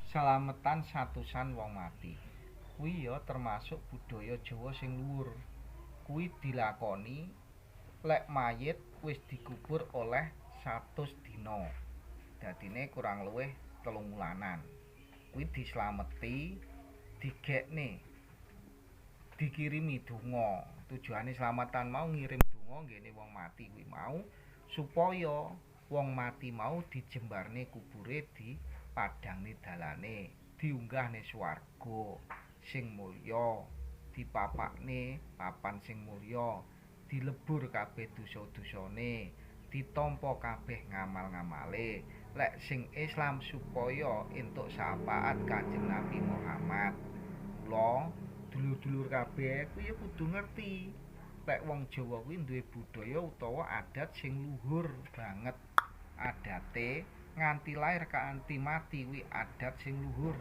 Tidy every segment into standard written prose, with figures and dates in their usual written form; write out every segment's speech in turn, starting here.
Slametan satusan wong mati. Kuwi ya termasuk budaya Jawa sing luhur. Kuwi dilakoni lek mayit wis dikubur oleh 100 dina. Dadine kurang luwih 3 wulanan. Kuwi dislameti, digekne, dikirimi donga. Tujuane slametan mau ngirim donga nggene wong mati kuwi mau supaya wong mati mau dijembarne kubure di padangne dalane, diunggahne swarga sing mulya, dipapakne papan sing mulya, dilebur kabeh dosa-dosane, ditampa kabeh ngamal-ngamale. Lek sing Islam supaya entuk syafaat Kanjeng Nabi Muhammad. Mula dulur-dulur kabeh kuwi ya kudu ngerti. Lek wong Jawa kuwi duwe budaya utawa adat sing luhur banget. Adate nganti lair kanthi mati kuwi adat sing luhur.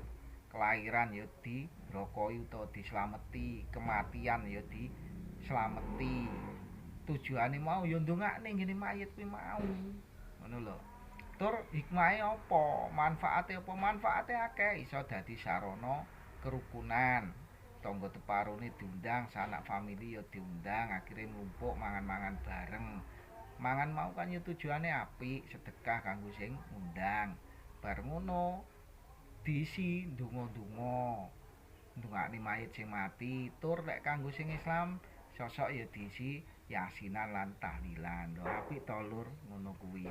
Kelairan ya dirokoi utawa dislameti, kematian ya dislameti. Tujuane mau ya ndongakne ngene mayit kuwi mau. Ngono lho. Tur hikmahe apa? Manfaate apa? Manfaate akeh, iso dadi sarana kerukunan. Tangga teparone diundang, sanak famili ya diundang, akhire ngumpuk mangan-mangan bareng. Mangan mau kan ya tujuane apik, sedekah kanggo sing ngundang. Bar ngono diisi ndonga-ndonga. Ndongakne mayit sing mati, tur lek kanggo sing Islam sosok ya diisi yasinan lan tahlilan. Lho apik to Lur, ngono kuwi.